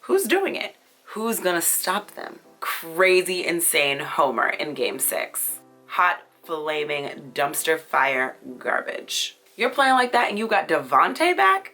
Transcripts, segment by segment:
Who's doing it? Who's gonna stop them? Crazy, insane homer in game 6. Hot, flaming, dumpster fire garbage. You're playing like that and you got Devontae back?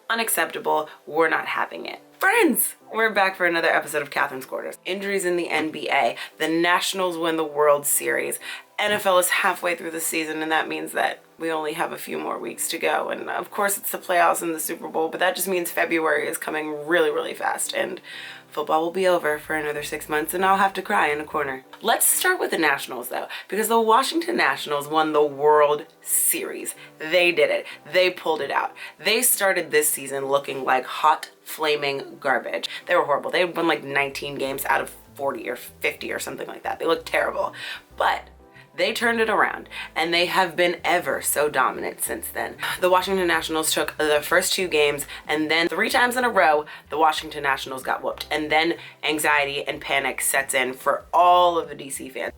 Unacceptable. We're not having it. Friends, we're back for another episode of Katherine's Quarters. Injuries in the NBA. The Nationals win the World Series. NFL is halfway through the season, and that means that we only have a few more weeks to go. And of course it's the playoffs and the Super Bowl, but that just means February is coming really, really fast. And football will be over for another 6 months and I'll have to cry in a corner. Let's start with the Nationals though, because the Washington Nationals won the World Series. They did it. They pulled it out. They started this season looking like hot, flaming garbage. They were horrible. They won like 19 games out of 40 or 50 or something like that. They looked terrible. But they turned it around and they have been ever so dominant since then. The Washington Nationals took the first 2 games and then 3 times in a row, the Washington Nationals got whooped. And then anxiety and panic sets in for all of the DC fans.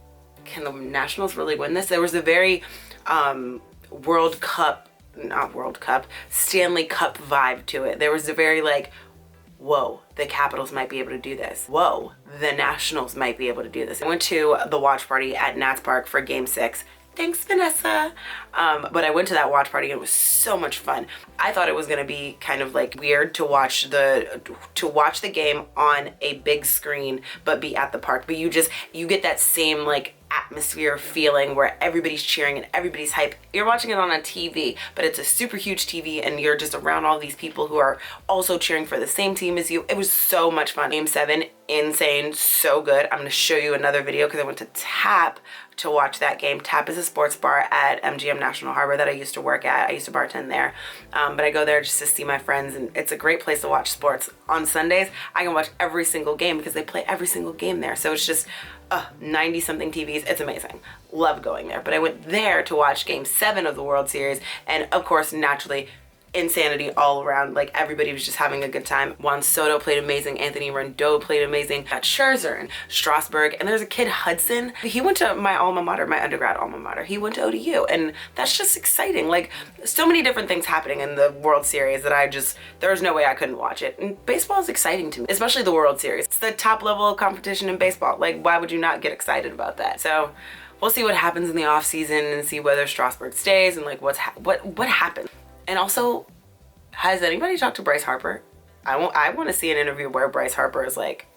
Can the Nationals really win this? There was a very Stanley Cup vibe to it. There was a very like, whoa, the Capitals might be able to do this. Whoa, the Nationals might be able to do this. I went to the watch party at Nats Park for game 6. Thanks, Vanessa. But I went to that watch party and it was so much fun. I thought it was gonna be kind of like weird to watch the game on a big screen but be at the park. But you get that same like atmosphere feeling where everybody's cheering and everybody's hype. You're watching it on a TV, but it's a super huge TV and you're just around all these people who are also cheering for the same team as you. It was so much fun. Game 7, insane, so good. I'm gonna show you another video because I went to Tap to watch that game. Tap is a sports bar at MGM National Harbor that I used to work at. I used to bartend there, but I go there just to see my friends, and it's a great place to watch sports. On Sundays, I can watch every single game because they play every single game there. So it's just 90 something TVs. It's amazing. Love going there. But I went there to watch game 7 of the World Series, and of course, naturally, insanity all around. Like everybody was just having a good time. Juan Soto played amazing. Anthony Rendon played amazing. Got Scherzer and Strasburg, and there's a kid, Hudson. He went to my alma mater, my undergrad alma mater. He went to ODU, and that's just exciting. Like so many different things happening in the World Series that there's no way I couldn't watch it. And baseball is exciting to me, especially the World Series. It's the top level of competition in baseball. Like why would you not get excited about that? So we'll see what happens in the off season and see whether Strasburg stays and like what happens. And also, has anybody talked to Bryce Harper? I want to see an interview where Bryce Harper is like,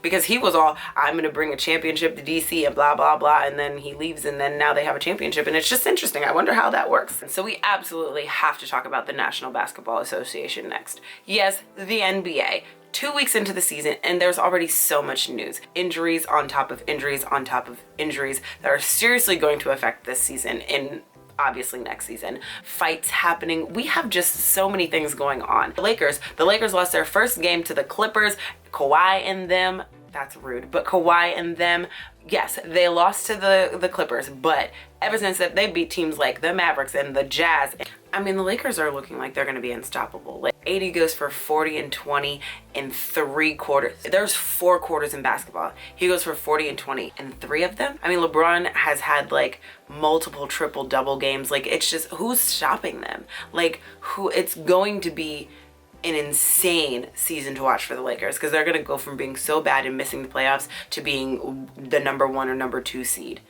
because he was all, I'm going to bring a championship to DC and blah, blah, blah. And then he leaves and then now they have a championship. And it's just interesting. I wonder how that works. And so we absolutely have to talk about the National Basketball Association next. Yes, the NBA. 2 weeks into the season and there's already so much news. Injuries on top of injuries on top of injuries that are seriously going to affect this season in obviously next season. Fights happening. We have just so many things going on. The Lakers lost their first game to the Clippers. Kawhi and them, that's rude, but Kawhi and them, yes, they lost to the Clippers, but ever since that, they beat teams like the Mavericks and the Jazz. I mean, the Lakers are looking like they're going to be unstoppable. Like 80 goes for 40 and 20 in 3 quarters. There's 4 quarters in basketball. He goes for 40 and 20 in 3 of them. I mean, LeBron has had like multiple triple-double games. Like it's just, who's stopping them? Like it's going to be an insane season to watch for the Lakers because they're going to go from being so bad and missing the playoffs to being the number 1 or number 2 seed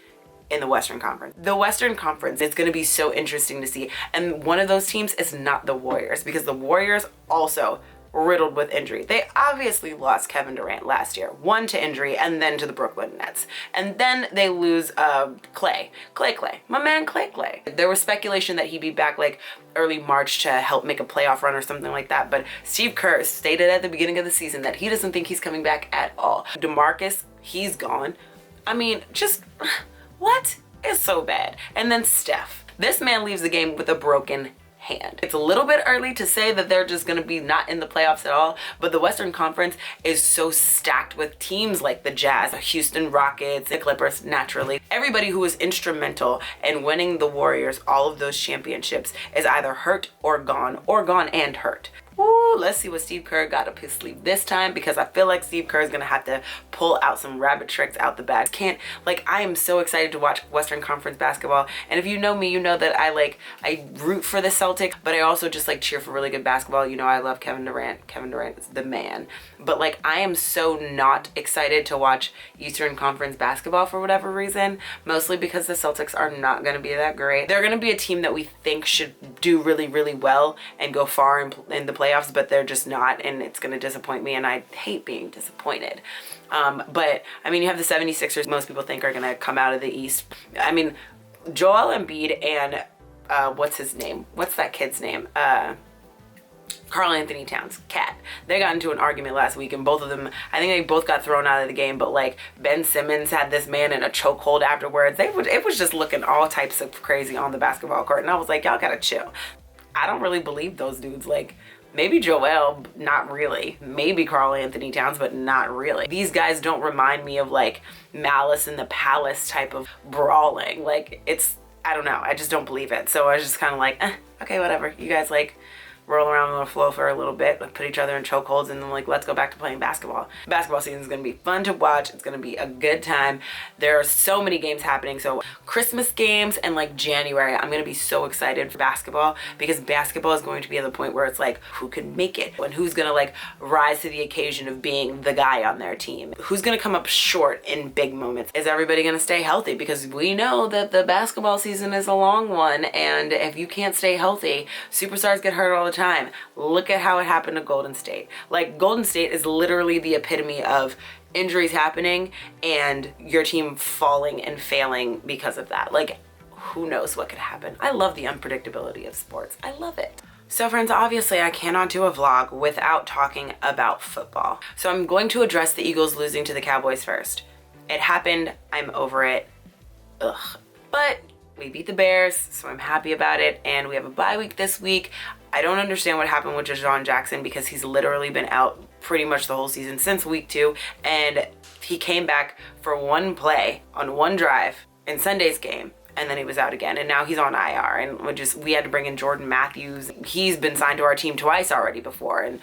in the Western Conference. The Western Conference is going to be so interesting to see. And one of those teams is not the Warriors because the Warriors also riddled with injury. They obviously lost Kevin Durant last year, 1 to injury and then to the Brooklyn Nets. And then they lose Clay, my man Clay. There was speculation that he'd be back like early March to help make a playoff run or something like that. But Steve Kerr stated at the beginning of the season that he doesn't think he's coming back at all. DeMarcus, he's gone. I mean, just what? It's so bad. And then Steph. This man leaves the game with a broken hand. It's a little bit early to say that they're just going to be not in the playoffs at all, but the Western Conference is so stacked with teams like the Jazz, the Houston Rockets, the Clippers, naturally. Everybody who was instrumental in winning the Warriors all of those championships is either hurt or gone and hurt. Woo, let's see what Steve Kerr got up his sleeve this time because I feel like Steve Kerr is going to have to pull out some rabbit tricks out the bag. I am so excited to watch Western Conference basketball. And if you know me, you know that I root for the Celtics, but I also just cheer for really good basketball. You know, I love Kevin Durant. Kevin Durant is the man. But I am so not excited to watch Eastern Conference basketball for whatever reason, mostly because the Celtics are not going to be that great. They're going to be a team that we think should do really, really well and go far in the playoffs, but they're just not, and it's going to disappoint me, and I hate being disappointed. But I mean, you have the 76ers, most people think are going to come out of the East. I mean, Joel Embiid and what's his name? What's that kid's name? Karl Anthony Towns, Cat. They got into an argument last week, and both of them, I think they both got thrown out of the game, but Ben Simmons had this man in a chokehold afterwards. It was just looking all types of crazy on the basketball court, and I was like, y'all gotta chill. I don't really believe those dudes. Maybe Joel, not really. Maybe Karl Anthony Towns, but not really. These guys don't remind me of Malice in the Palace type of brawling. I don't know. I just don't believe it. So I was just kind of okay, whatever. You guys roll around on the floor for a little bit, put each other in chokeholds, and then let's go back to playing basketball. Basketball season is going to be fun to watch. It's going to be a good time. There are so many games happening. So Christmas games and January, I'm going to be so excited for basketball, because basketball is going to be at the point where it's who can make it and who's going to rise to the occasion of being the guy on their team. Who's going to come up short in big moments? Is everybody going to stay healthy? Because we know that the basketball season is a long one, and if you can't stay healthy, superstars get hurt all the time. Look at how it happened to Golden State. Golden State is literally the epitome of injuries happening and your team falling and failing because of that. Who knows what could happen? I love the unpredictability of sports. I love it. So friends, obviously I cannot do a vlog without talking about football. So I'm going to address the Eagles losing to the Cowboys first. It happened. I'm over it. Ugh. But we beat the Bears, so I'm happy about it, and we have a bye week this week. I don't understand what happened with Deshaun Jackson, because he's literally been out pretty much the whole season since week 2, and he came back for one play on one drive in Sunday's game, and then he was out again, and now he's on IR, and we had to bring in Jordan Matthews. He's been signed to our team twice already before, and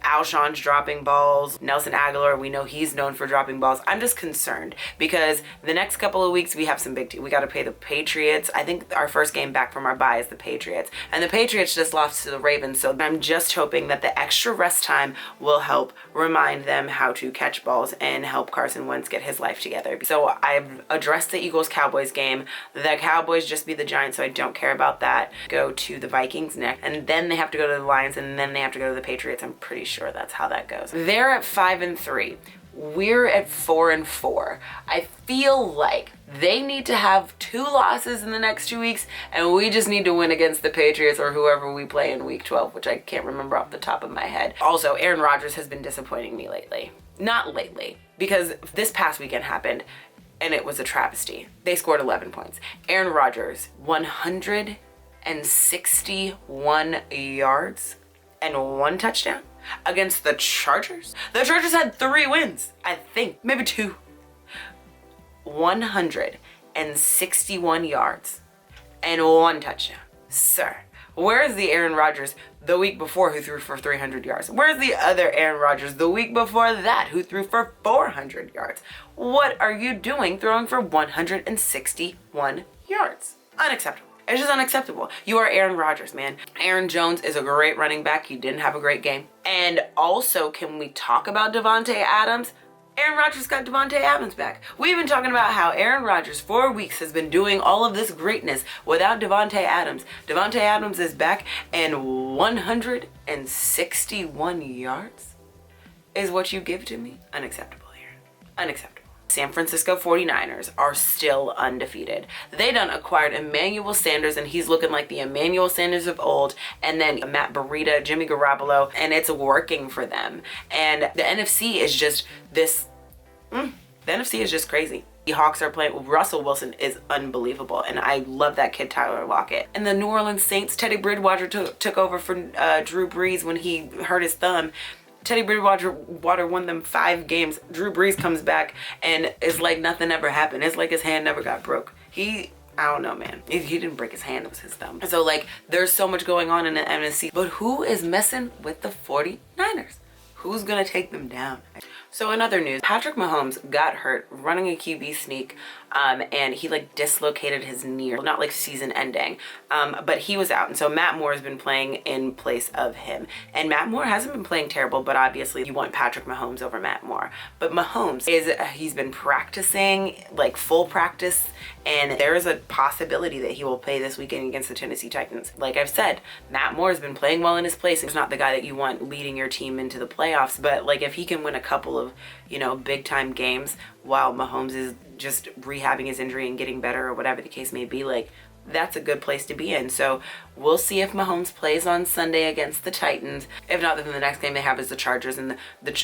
Alshon's dropping balls. Nelson Aguilar, we know he's known for dropping balls. I'm just concerned because the next couple of weeks we have some big teams. We got to play the Patriots. I think our first game back from our bye is the Patriots. And the Patriots just lost to the Ravens. So I'm just hoping that the extra rest time will help remind them how to catch balls and help Carson Wentz get his life together. So I've addressed the Eagles-Cowboys game. The Cowboys just beat the Giants, so I don't care about that. Go to the Vikings next. And then they have to go to the Lions, and then they have to go to the Patriots. I'm pretty sure that's how that goes. They're at 5-3. We're at 4-4. I feel like they need to have 2 losses in the next 2 weeks, and we just need to win against the Patriots or whoever we play in week 12, which I can't remember off the top of my head. Also, Aaron Rodgers has been disappointing me lately. Not lately, because this past weekend happened and it was a travesty. They scored 11 points. Aaron Rodgers, 161 yards and 1 touchdown against the Chargers. The Chargers had 3 wins, I think, maybe 2. 161 yards and 1 touchdown. Sir, where is the Aaron Rodgers the week before who threw for 300 yards? Where's the other Aaron Rodgers the week before that who threw for 400 yards? What are you doing throwing for 161 yards? Unacceptable. It's just unacceptable. You are Aaron Rodgers, man. Aaron Jones is a great running back. He didn't have a great game. And also, can we talk about Davante Adams? Aaron Rodgers got Davante Adams back. We've been talking about how Aaron Rodgers for weeks has been doing all of this greatness without Davante Adams. Davante Adams is back, and 161 yards is what you give to me? Unacceptable here. Unacceptable. San Francisco 49ers are still undefeated. They done acquired Emmanuel Sanders, and he's looking like the Emmanuel Sanders of old, and then Matt Breida, Jimmy Garoppolo, and it's working for them. And the NFC is just this, the NFC is just crazy. The Hawks are playing, Russell Wilson is unbelievable, and I love that kid Tyler Lockett. And the New Orleans Saints, Teddy Bridgewater took over for Drew Brees when he hurt his thumb. Teddy Bridgewater won them 5 games. Drew Brees comes back and it's like nothing ever happened. It's like his hand never got broke. I don't know, man. He didn't break his hand, it was his thumb. So there's so much going on in the NFC. But who is messing with the 49ers? Who's gonna take them down? So in other news, Patrick Mahomes got hurt running a QB sneak, and he like dislocated his knee. Not like season ending, but he was out. And so Matt Moore has been playing in place of him. And Matt Moore hasn't been playing terrible, but obviously you want Patrick Mahomes over Matt Moore. But Mahomes he's been practicing, like full practice, and there is a possibility that he will play this weekend against the Tennessee Titans. Like I've said, Matt Moore has been playing well in his place. He's not the guy that you want leading your team into the playoffs, but like if he can win a couple of, you know, big time games while Mahomes is just rehabbing his injury and getting better or whatever the case may be, like that's a good place to be in. So we'll see if Mahomes plays on Sunday against the Titans. If not, then the next game they have is the Chargers. And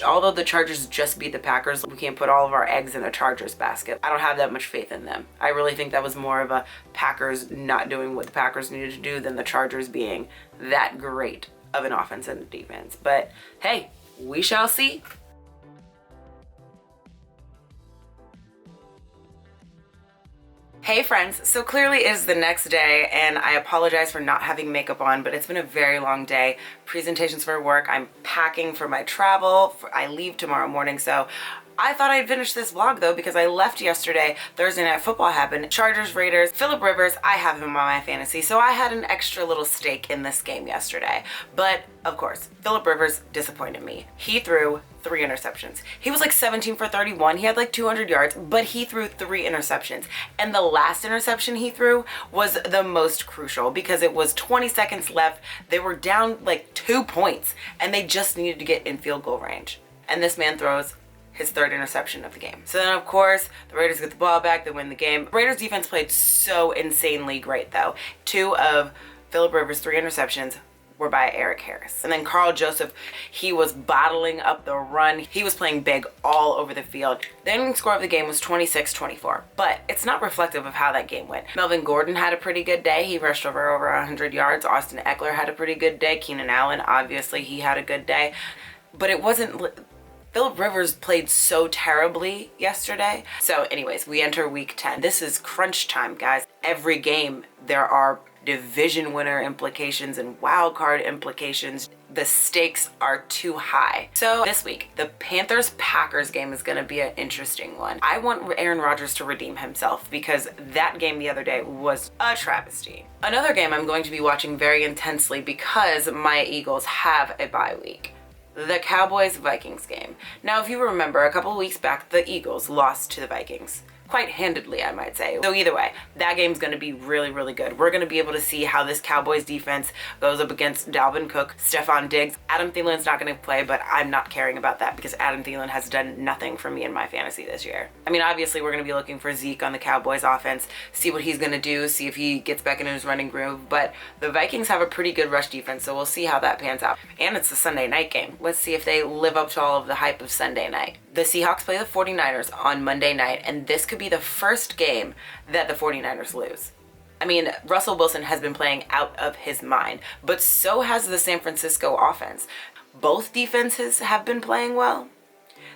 although the Chargers just beat the Packers, we can't put all of our eggs in the Chargers basket. I don't have that much faith in them. I really think that was more of a Packers not doing what the Packers needed to do than the Chargers being that great of an offense and defense. But hey, we shall see. Hey friends, so clearly it is the next day and I apologize for not having makeup on, but it's been a very long day. Presentations for work, I'm packing for my travel, I leave tomorrow morning, so I thought I'd finish this vlog though because I left yesterday. Thursday night football happened. Chargers, Raiders, Phillip Rivers, I have him on my fantasy, so I had an extra little stake in this game yesterday. But of course, Phillip Rivers disappointed me. He threw 3 interceptions. He was like 17 for 31. He had like 200 yards, but he threw 3 interceptions. And the last interception he threw was the most crucial because it was 20 seconds left. They were down like 2 points and they just needed to get in field goal range. And this man throws his 3rd interception of the game. So then of course, the Raiders get the ball back, they win the game. Raiders defense played so insanely great though. 2 of Phillip Rivers' 3 interceptions were by Eric Harris. And then Carl Joseph, he was bottling up the run. He was playing big all over the field. The ending score of the game was 26-24, but it's not reflective of how that game went. Melvin Gordon had a pretty good day. He rushed over 100 yards. Austin Eckler had a pretty good day. Keenan Allen, obviously he had a good day, but it wasn't, Phillip Rivers played so terribly yesterday. So anyways, we enter week 10. This is crunch time, guys. Every game there are division winner implications and wild card implications. The stakes are too high. So this week, the Panthers-Packers game is gonna be an interesting one. I want Aaron Rodgers to redeem himself because that game the other day was a travesty. Another game I'm going to be watching very intensely because my Eagles have a bye week. The Cowboys-Vikings game. Now, if you remember, a couple of weeks back, the Eagles lost to the Vikings. Quite handedly, I might say. So either way, that game's going to be really, really good. We're going to be able to see how this Cowboys defense goes up against Dalvin Cook, Stephon Diggs. Adam Thielen's not going to play, but I'm not caring about that because Adam Thielen has done nothing for me in my fantasy this year. I mean, obviously, we're going to be looking for Zeke on the Cowboys offense, see what he's going to do, see if he gets back into his running groove. But the Vikings have a pretty good rush defense, so we'll see how that pans out. And it's a Sunday night game. Let's see if they live up to all of the hype of Sunday night. The Seahawks play the 49ers on Monday night, and this could be the first game that the 49ers lose. I mean, Russell Wilson has been playing out of his mind, but so has the San Francisco offense. Both defenses have been playing well.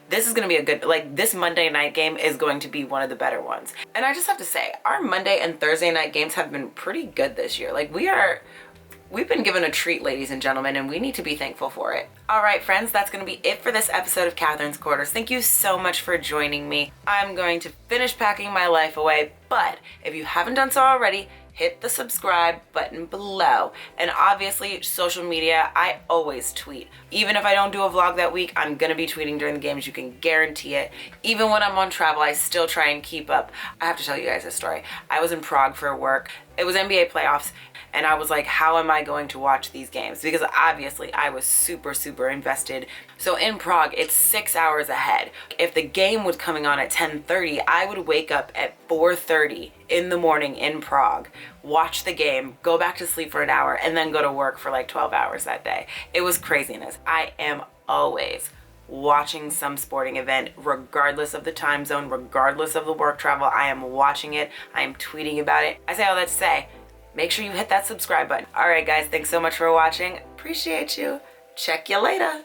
This is going to be a good, like, this Monday night game is going to be one of the better ones. And I just have to say, our Monday and Thursday night games have been pretty good this year. Like, we've been given a treat, ladies and gentlemen, and we need to be thankful for it. All right, friends, that's going to be it for this episode of Katherine's Quarters. Thank you so much for joining me. I'm going to finish packing my life away, but if you haven't done so already, hit the subscribe button below. And obviously, social media, I always tweet. Even if I don't do a vlog that week, I'm gonna be tweeting during the games, you can guarantee it. Even when I'm on travel, I still try and keep up. I have to tell you guys a story. I was in Prague for work. It was NBA playoffs, and I was like, how am I going to watch these games? Because obviously I was super, super invested. So in Prague, it's 6 hours ahead. If the game was coming on at 10:30, I would wake up at 4:30 in the morning in Prague, watch the game, go back to sleep for an hour, and then go to work for like 12 hours that day. It was craziness. I am always watching some sporting event, regardless of the time zone, regardless of the work travel. I am watching it. I am tweeting about it. I say all that to say, make sure you hit that subscribe button. All right, guys, thanks so much for watching. Appreciate you. Check you later.